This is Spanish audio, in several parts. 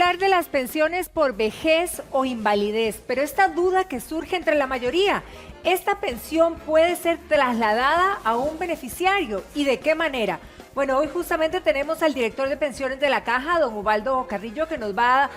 hablar de las pensiones por vejez o invalidez, pero esta duda que surge entre la mayoría, ¿esta pensión puede ser trasladada a un beneficiario y de qué manera? Bueno, hoy justamente tenemos al director de pensiones de la Caja, don Ubaldo Carrillo, que nos va a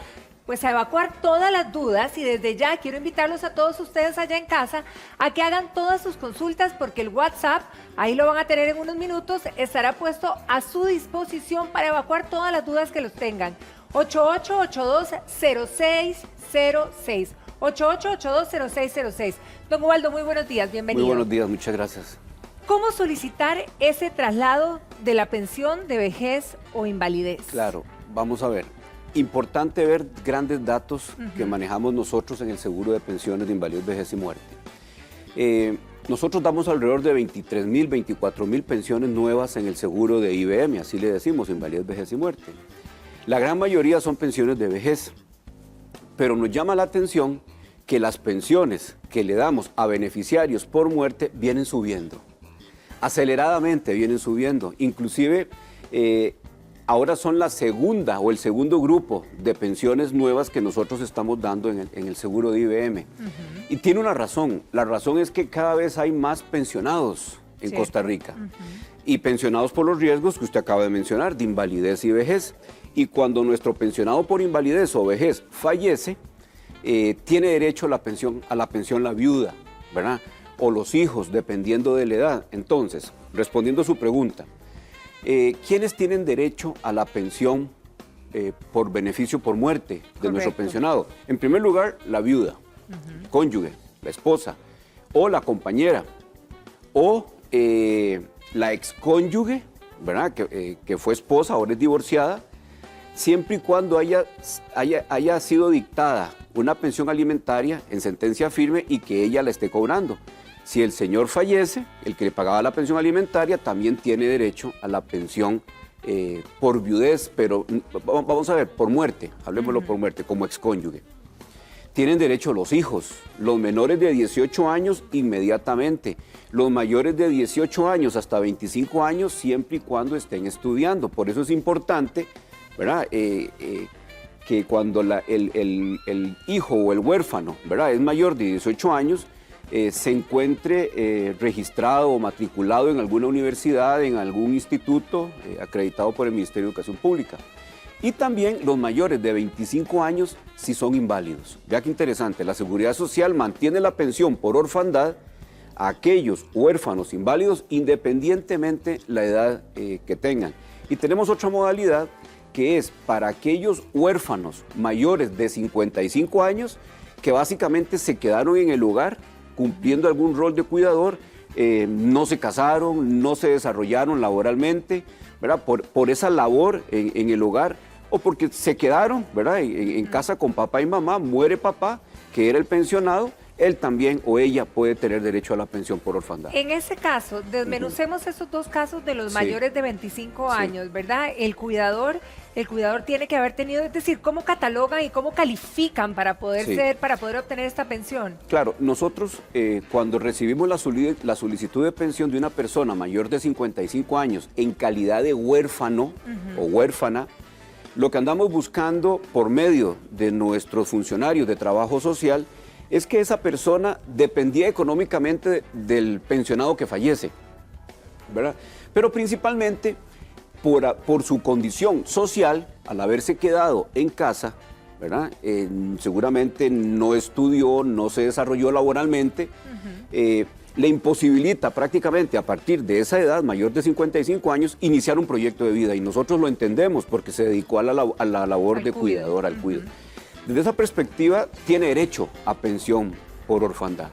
evacuar todas las dudas, y desde ya quiero invitarlos a todos ustedes allá en casa a que hagan todas sus consultas, porque el WhatsApp, ahí lo van a tener en unos minutos, estará puesto a su disposición para evacuar todas las dudas que los tengan. 8882-0606. 8882-0606. Don Ubaldo, muy buenos días, bienvenido. Muy buenos días, muchas gracias. ¿Cómo solicitar ese traslado de la pensión de vejez o invalidez? Claro, vamos a ver. Importante ver grandes datos que manejamos nosotros en el seguro de pensiones de invalidez, vejez y muerte. Nosotros damos alrededor de 23.000, 24.000 pensiones nuevas en el seguro de IBM, así le decimos, invalidez, vejez y muerte. La gran mayoría son pensiones de vejez, pero nos llama la atención que las pensiones que le damos a beneficiarios por muerte vienen subiendo. Aceleradamente vienen subiendo, inclusive ahora son la segunda o el segundo grupo de pensiones nuevas que nosotros estamos dando en el seguro de IBM. Y tiene una razón, la razón es que cada vez hay más pensionados en Costa Rica y pensionados por los riesgos que usted acaba de mencionar, de invalidez y vejez. Y cuando nuestro pensionado por invalidez o vejez fallece, tiene derecho a la pensión la viuda, ¿verdad? O los hijos, dependiendo de la edad. Entonces, respondiendo a su pregunta, ¿quiénes tienen derecho a la pensión por beneficio por muerte de nuestro pensionado? En primer lugar, la viuda, el cónyuge, la esposa, o la compañera, o la excónyuge, ¿verdad? Que fue esposa, ahora es divorciada, siempre y cuando haya sido dictada una pensión alimentaria en sentencia firme y que ella la esté cobrando. Si el señor fallece, el que le pagaba la pensión alimentaria también tiene derecho a la pensión por viudez, pero vamos a ver, por muerte, hablemoslo por muerte, como excónyuge. Tienen derecho los hijos, los menores de 18 años inmediatamente, los mayores de 18 años hasta 25 años siempre y cuando estén estudiando. Por eso es importante, ¿verdad? Que cuando el hijo o el huérfano, ¿verdad?, es mayor de 18 años, se encuentre registrado o matriculado en alguna universidad, en algún instituto acreditado por el Ministerio de Educación Pública. Y también los mayores de 25 años si son inválidos. Vea qué interesante, la Seguridad Social mantiene la pensión por orfandad a aquellos huérfanos inválidos independientemente la edad que tengan. Y tenemos otra modalidad que es para aquellos huérfanos mayores de 55 años que básicamente se quedaron en el hogar cumpliendo algún rol de cuidador, no se casaron, no se desarrollaron laboralmente, ¿verdad? Por esa labor en el hogar, o porque se quedaron, ¿verdad?, en casa con papá y mamá, muere papá, que era el pensionado, él también o ella puede tener derecho a la pensión por orfandad. En ese caso, desmenucemos esos dos casos de los mayores de 25 años, ¿verdad? El cuidador tiene que haber tenido, es decir, ¿cómo catalogan y cómo califican para poder obtener esta pensión? Claro, nosotros cuando recibimos la solicitud de pensión de una persona mayor de 55 años en calidad de huérfano o huérfana, lo que andamos buscando por medio de nuestros funcionarios de trabajo social es que esa persona dependía económicamente del pensionado que fallece, ¿verdad? Pero principalmente por su condición social, al haberse quedado en casa, ¿verdad? Seguramente no estudió, no se desarrolló laboralmente, le imposibilita prácticamente a partir de esa edad, mayor de 55 años, iniciar un proyecto de vida. Y nosotros lo entendemos porque se dedicó a la labor de cuidador, al cuidado. Desde esa perspectiva, tiene derecho a pensión por orfandad.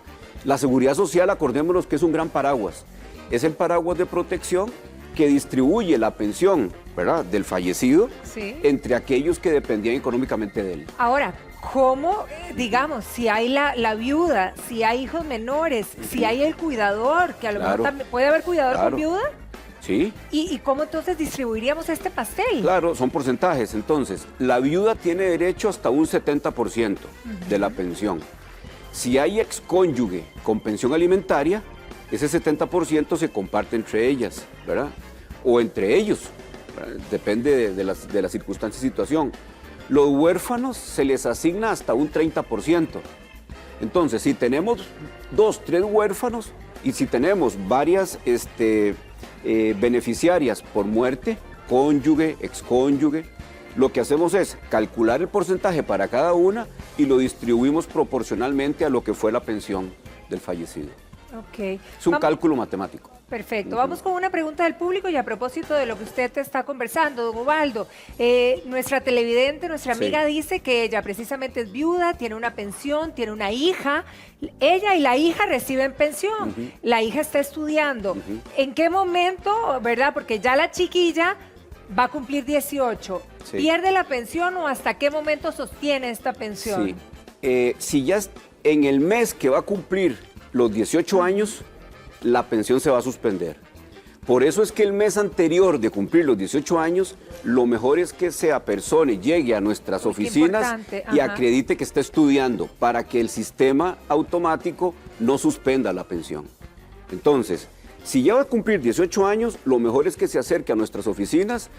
La Seguridad Social, acordémonos que es un gran paraguas. Es el paraguas de protección que distribuye la pensión, ¿verdad?, del fallecido entre aquellos que dependían económicamente de él. Ahora, ¿cómo, digamos, si hay la viuda, si hay hijos menores, si hay el cuidador, que a lo mejor también puede haber cuidador con viuda? Sí. ¿Y cómo entonces distribuiríamos este pastel? Claro, son porcentajes. Entonces, la viuda tiene derecho hasta un 70% de la pensión. Si hay excónyuge con pensión alimentaria, ese 70% se comparte entre ellas, ¿verdad? O entre ellos, ¿verdad? Depende de la circunstancia y situación. Los huérfanos se les asigna hasta un 30%. Entonces, si tenemos 2, 3 huérfanos y si tenemos varias beneficiarias por muerte, cónyuge, excónyuge, lo que hacemos es calcular el porcentaje para cada una y lo distribuimos proporcionalmente a lo que fue la pensión del fallecido. Ok. Es un cálculo matemático. Perfecto. Vamos con una pregunta del público y a propósito de lo que usted está conversando, don Ubaldo. Nuestra televidente, nuestra amiga dice que ella precisamente es viuda, tiene una pensión, tiene una hija. Ella y la hija reciben pensión. La hija está estudiando. ¿En qué momento, verdad? Porque ya la chiquilla va a cumplir 18. ¿Pierde la pensión o hasta qué momento sostiene esta pensión? Sí. Si ya en el mes que va a cumplir los 18 años, la pensión se va a suspender. Por eso es que el mes anterior de cumplir los 18 años, lo mejor es que se apersone, llegue a nuestras oficinas y acredite que está estudiando para que el sistema automático no suspenda la pensión. Entonces, si ya va a cumplir 18 años, lo mejor es que se acerque a nuestras oficinas,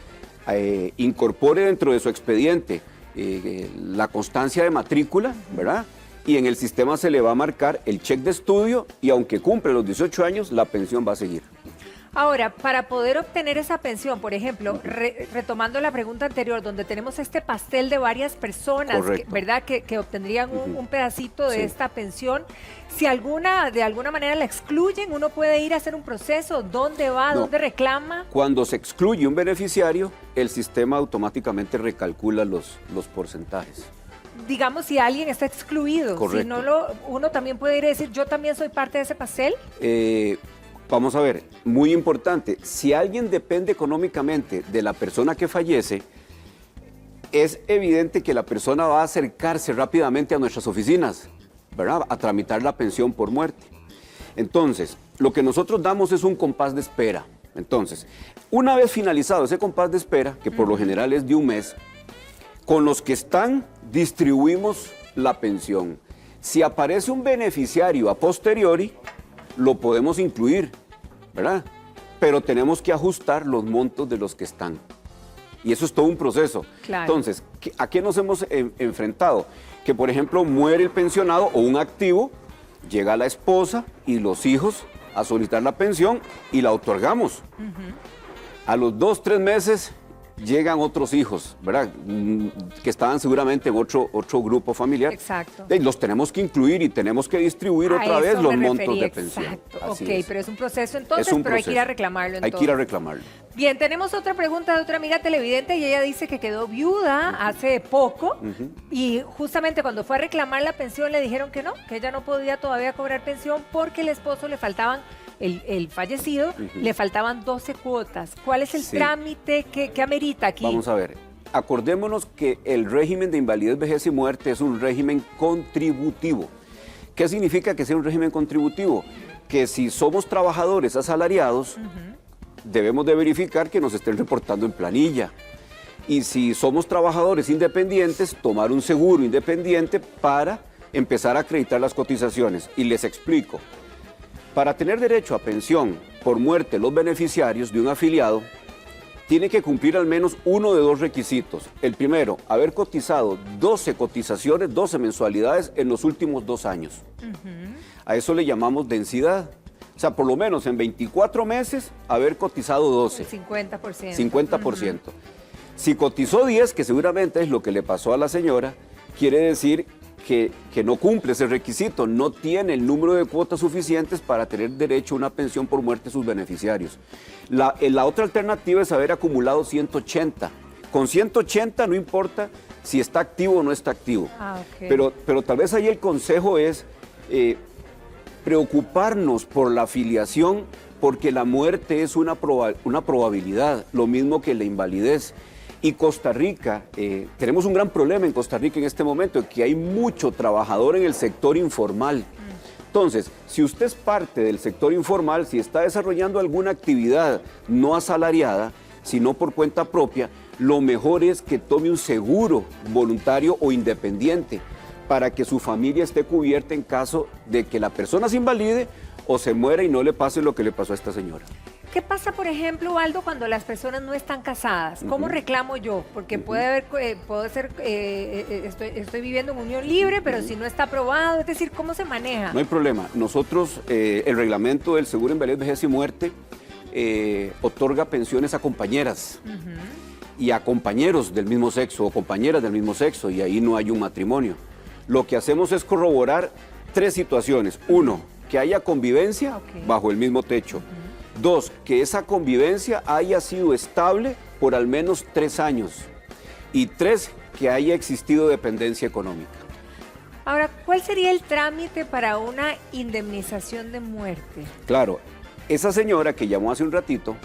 incorpore dentro de su expediente la constancia de matrícula, ¿verdad? Y en el sistema se le va a marcar el cheque de estudio y aunque cumple los 18 años, la pensión va a seguir. Ahora, para poder obtener esa pensión, por ejemplo, retomando la pregunta anterior, donde tenemos este pastel de varias personas, ¿verdad? Que obtendrían un pedacito de esta pensión, si de alguna manera la excluyen, uno puede ir a hacer un proceso, ¿dónde va? ¿Dónde reclama? Cuando se excluye un beneficiario, el sistema automáticamente recalcula los porcentajes. Digamos, si alguien está excluido, si no uno también puede ir a decir, yo también soy parte de ese pastel. Vamos a ver, muy importante, si alguien depende económicamente de la persona que fallece, es evidente que la persona va a acercarse rápidamente a nuestras oficinas, ¿verdad? A tramitar la pensión por muerte. Entonces, lo que nosotros damos es un compás de espera. Entonces, una vez finalizado ese compás de espera, que por lo general es de un mes, con los que están distribuimos la pensión. Si aparece un beneficiario a posteriori, lo podemos incluir, ¿verdad? Pero tenemos que ajustar los montos de los que están. Y eso es todo un proceso. Claro. Entonces, ¿a qué nos hemos enfrentado? Que, por ejemplo, muere el pensionado o un activo, llega la esposa y los hijos a solicitar la pensión y la otorgamos. A los 2, 3 meses llegan otros hijos, ¿verdad? Que estaban seguramente en otro grupo familiar. Exacto. Y los tenemos que incluir y tenemos que distribuir otra vez los montos de pensión. Exacto. Ok, pero es un proceso entonces, pero hay que ir a reclamarlo entonces. Hay que ir a reclamarlo. Bien, tenemos otra pregunta de otra amiga televidente y ella dice que quedó viuda hace poco y justamente cuando fue a reclamar la pensión le dijeron que no, que ella no podía todavía cobrar pensión porque el esposo le faltaban el fallecido, le faltaban 12 cuotas. ¿Cuál es el trámite que amerita aquí? Vamos a ver, acordémonos que el régimen de invalidez, vejez y muerte es un régimen contributivo. ¿Qué significa que sea un régimen contributivo? Que si somos trabajadores asalariados, debemos de verificar que nos estén reportando en planilla. Y si somos trabajadores independientes, tomar un seguro independiente para empezar a acreditar las cotizaciones. Y les explico. Para tener derecho a pensión por muerte los beneficiarios de un afiliado, tiene que cumplir al menos uno de 2 requisitos. El primero, haber cotizado 12 cotizaciones, 12 mensualidades en los últimos 2 años. A eso le llamamos densidad. O sea, por lo menos en 24 meses haber cotizado 12. El 50%. 50%. Si cotizó 10, que seguramente es lo que le pasó a la señora, quiere decir que no cumple ese requisito, no tiene el número de cuotas suficientes para tener derecho a una pensión por muerte de sus beneficiarios. La otra alternativa es haber acumulado 180. Con 180 no importa si está activo o no está activo. Pero tal vez ahí el consejo es preocuparnos por la afiliación porque la muerte es una probabilidad, lo mismo que la invalidez. Y Costa Rica, tenemos un gran problema en Costa Rica en este momento, que hay mucho trabajador en el sector informal. Entonces, si usted es parte del sector informal, si está desarrollando alguna actividad no asalariada, sino por cuenta propia, lo mejor es que tome un seguro voluntario o independiente para que su familia esté cubierta en caso de que la persona se invalide o se muera y no le pase lo que le pasó a esta señora. ¿Qué pasa, por ejemplo, Aldo, cuando las personas no están casadas? ¿Cómo reclamo yo? Porque puede haber, puedo ser, estoy viviendo en unión libre, pero si no está aprobado, es decir, ¿cómo se maneja? No hay problema. Nosotros, el reglamento del Seguro de Invalidez, Vejez y Muerte otorga pensiones a compañeras y a compañeros del mismo sexo o compañeras del mismo sexo, y ahí no hay un matrimonio. Lo que hacemos es corroborar 3 situaciones. 1, que haya convivencia bajo el mismo techo. 2, que esa convivencia haya sido estable por al menos 3 años. Y 3, que haya existido dependencia económica. Ahora, ¿cuál sería el trámite para una indemnización de muerte? Claro, esa señora que llamó hace un ratito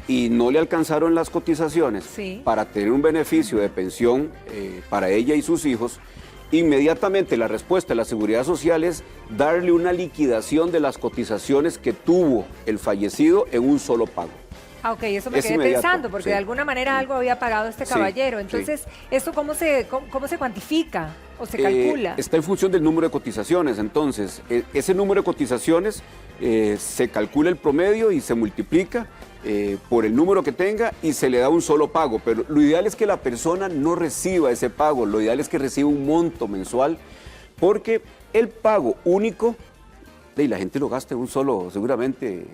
y no le alcanzaron las cotizaciones para tener un beneficio de pensión para ella y sus hijos, inmediatamente la respuesta de la Seguridad Social es darle una liquidación de las cotizaciones que tuvo el fallecido en un solo pago. Ah, ok, eso me quedé pensando, porque de alguna manera algo había pagado este caballero. Entonces, ¿eso cómo se cuantifica o se calcula? Está en función del número de cotizaciones. Entonces, ese número de cotizaciones se calcula el promedio y se multiplica por el número que tenga y se le da un solo pago. Pero lo ideal es que la persona no reciba ese pago, lo ideal es que reciba un monto mensual, porque el pago único, y la gente lo gasta en seguramente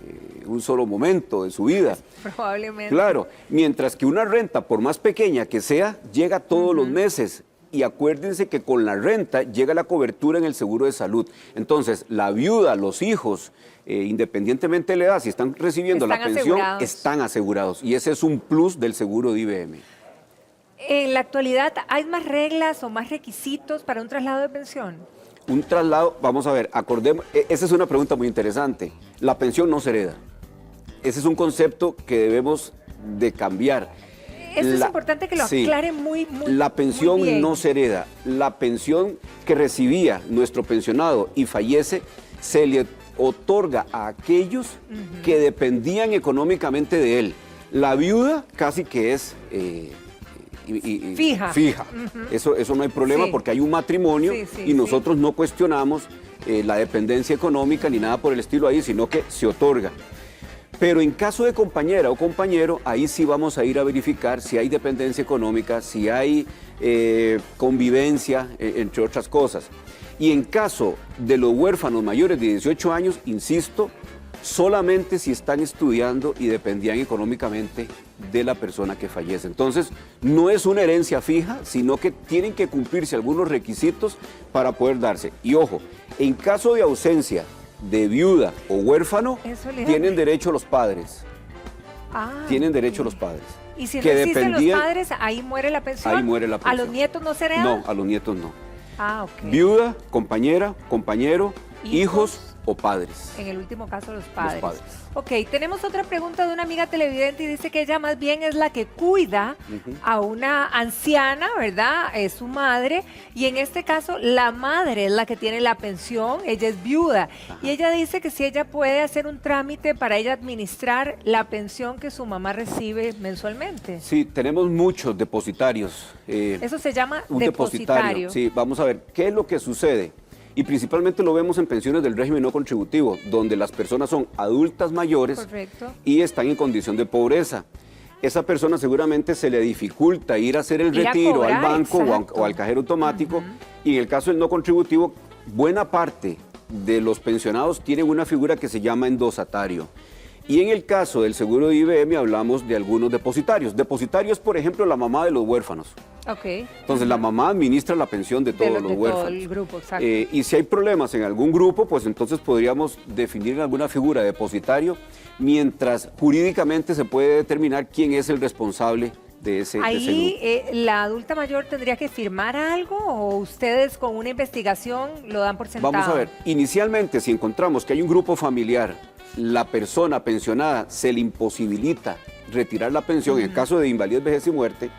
un solo momento de su vida. Probablemente. Claro, mientras que una renta, por más pequeña que sea, llega todos los meses. Y acuérdense que con la renta llega la cobertura en el seguro de salud. Entonces, la viuda, los hijos, independientemente de la edad, si están recibiendo la pensión, están asegurados. Y ese es un plus del seguro de IBM. En la actualidad, ¿hay más reglas o más requisitos para un traslado de pensión? Un traslado, vamos a ver, esa es una pregunta muy interesante. La pensión no se hereda. Ese es un concepto que debemos de cambiar. Eso es importante que lo aclare muy La pensión muy bien. no se hereda. La pensión que recibía nuestro pensionado y fallece se le otorga a aquellos que dependían económicamente de él. La viuda casi que es fija. Eso no hay problema porque hay un matrimonio y nosotros no cuestionamos la dependencia económica ni nada por el estilo ahí, sino que se otorga. Pero en caso de compañera o compañero, ahí sí vamos a ir a verificar si hay dependencia económica, si hay convivencia, entre otras cosas. Y en caso de los huérfanos mayores de 18 años, insisto, solamente si están estudiando y dependían económicamente de la persona que fallece. Entonces, no es una herencia fija, sino que tienen que cumplirse algunos requisitos para poder darse. Y ojo, en caso de ausencia de viuda o huérfano, tienen derecho los padres. Tienen derecho los padres. Y si no existen los padres, ahí muere la pensión. Ahí muere la pensión. ¿A los nietos no se hereda? No, a los nietos no. Ok. Viuda, compañera, compañero, hijos o padres. En el último caso, los padres. Los padres. Ok, tenemos otra pregunta de una amiga televidente y dice que ella más bien es la que cuida a una anciana, ¿verdad? Es su madre y en este caso la madre es la que tiene la pensión, ella es viuda. Y ella dice que si ella puede hacer un trámite para ella administrar la pensión que su mamá recibe mensualmente. Sí, tenemos muchos depositarios. Eso se llama un depositario. Sí, vamos a ver, ¿qué es lo que sucede? Y principalmente lo vemos en pensiones del régimen no contributivo, donde las personas son adultas mayores y están en condición de pobreza. Esa persona seguramente se le dificulta ir a hacer el retiro al banco o al cajero automático. Y en el caso del no contributivo, buena parte de los pensionados tienen una figura que se llama endosatario. Y en el caso del seguro de IBM hablamos de algunos depositarios. Depositario es, por ejemplo, la mamá de los huérfanos. Entonces la mamá administra la pensión de todos los huérfanos. Todo el grupo, exacto. Y si hay problemas en algún grupo, pues entonces podríamos definir alguna figura de depositario, mientras jurídicamente se puede determinar quién es el responsable de ese grupo. Ahí la adulta mayor tendría que firmar algo o ustedes con una investigación lo dan por sentado. Vamos a ver, inicialmente si encontramos que hay un grupo familiar, la persona pensionada se le imposibilita retirar la pensión, en el caso de invalidez, vejez y muerte,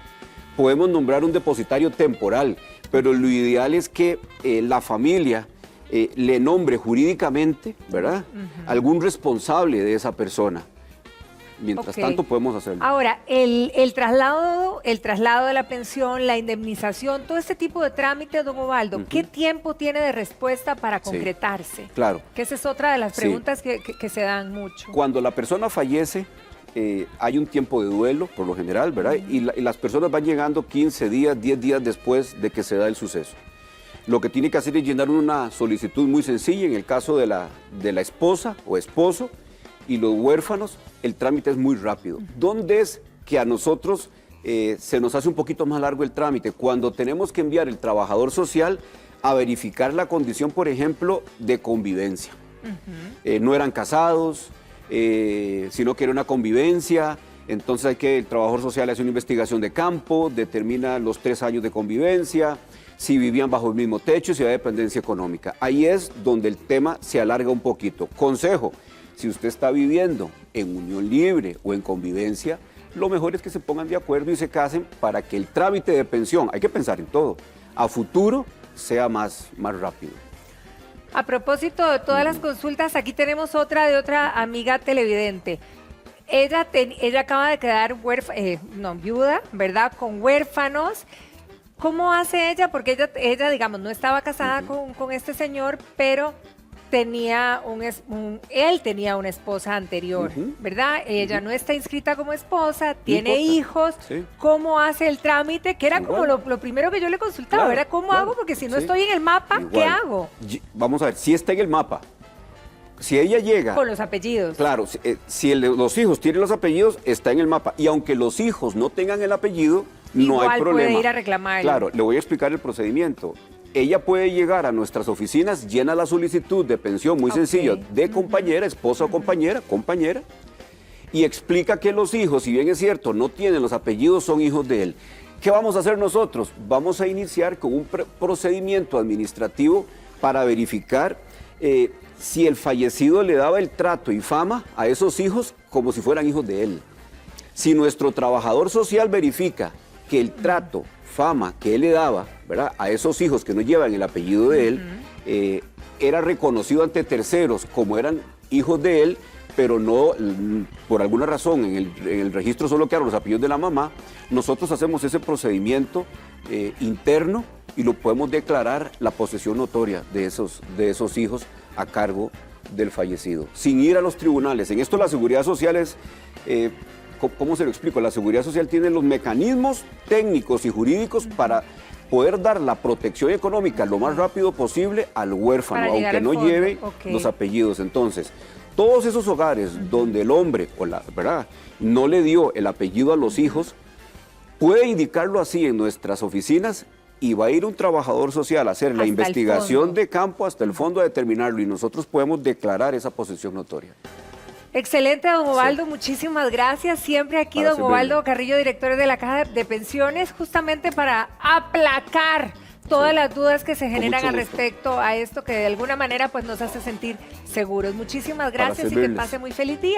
podemos nombrar un depositario temporal, pero lo ideal es que la familia le nombre jurídicamente, ¿verdad? Algún responsable de esa persona. Mientras Ok. tanto podemos hacerlo. Ahora, el traslado de la pensión, la indemnización, todo este tipo de trámites, don Ubaldo, ¿qué tiempo tiene de respuesta para Sí. concretarse? Claro. Que esa es otra de las Sí. preguntas que se dan mucho. Cuando la persona fallece, hay un tiempo de duelo, por lo general, ¿verdad? Y las personas van llegando 15 días, 10 días después de que se da el suceso. Lo que tiene que hacer es llenar una solicitud muy sencilla. En el caso de la esposa o esposo y los huérfanos, el trámite es muy rápido. ¿Dónde es que a nosotros se nos hace un poquito más largo el trámite? Cuando tenemos que enviar el trabajador social a verificar la condición, por ejemplo, de convivencia. No eran casados, sino que era una convivencia. Entonces el trabajador social hace una investigación de campo, determina los 3 años de convivencia, si vivían bajo el mismo techo, si había dependencia económica. Ahí es donde el tema se alarga un poquito. Consejo, si usted está viviendo en unión libre o en convivencia, lo mejor es que se pongan de acuerdo y se casen para que el trámite de pensión, hay que pensar en todo, a futuro sea más rápido. A propósito de todas las consultas, aquí tenemos otra de otra amiga televidente. Ella acaba de quedar viuda, ¿verdad? Con huérfanos. ¿Cómo hace ella? Porque ella digamos, no estaba casada con este señor, pero él tenía una esposa anterior, ¿verdad? Ella no está inscrita como esposa, tiene hijos. Sí. ¿Cómo hace el trámite? Que era como Igual. lo primero que yo le consultaba, Claro, ¿verdad? ¿Cómo claro. hago? Porque si no Sí. estoy en el mapa, ¿qué Igual. hago? Vamos a ver, si está en el mapa, si ella llega... Con los apellidos. Claro, si los hijos tienen los apellidos, está en el mapa. Y aunque los hijos no tengan el apellido, no Igual hay problema. puede ir a reclamarlo. Claro, le voy a explicar el procedimiento. Ella puede llegar a nuestras oficinas, llena la solicitud de pensión, muy sencilla, de compañera, esposa o compañera, y explica que los hijos, si bien es cierto, no tienen los apellidos, son hijos de él. ¿Qué vamos a hacer nosotros? Vamos a iniciar con un procedimiento administrativo para verificar si el fallecido le daba el trato y fama a esos hijos como si fueran hijos de él. Si nuestro trabajador social verifica que el trato, fama que él le daba, ¿verdad?, a esos hijos que no llevan el apellido de él, era reconocido ante terceros como eran hijos de él, pero no, por alguna razón, en el registro solo quedaron los apellidos de la mamá, nosotros hacemos ese procedimiento interno y lo podemos declarar la posesión notoria de esos hijos a cargo del fallecido, sin ir a los tribunales. En esto la Seguridad Social es... ¿Cómo se lo explico? La Seguridad Social tiene los mecanismos técnicos y jurídicos para poder dar la protección económica lo más rápido posible al huérfano, Para llegar aunque al no fondo. lleve Ok. los apellidos. Entonces, todos esos hogares donde el hombre ¿verdad?, no le dio el apellido a los hijos, puede indicarlo así en nuestras oficinas y va a ir un trabajador social a hacer Hasta la el investigación fondo. de campo hasta el fondo a determinarlo y nosotros podemos declarar esa posesión notoria. Excelente, don Ubaldo, muchísimas gracias. Siempre aquí, Para don servirle. Ubaldo Carrillo, director de la Caja de Pensiones, justamente para aplacar todas las dudas que se generan mucho al gusto. respecto a esto que de alguna manera pues nos hace sentir seguros. Muchísimas gracias y que servirles. pase muy feliz día.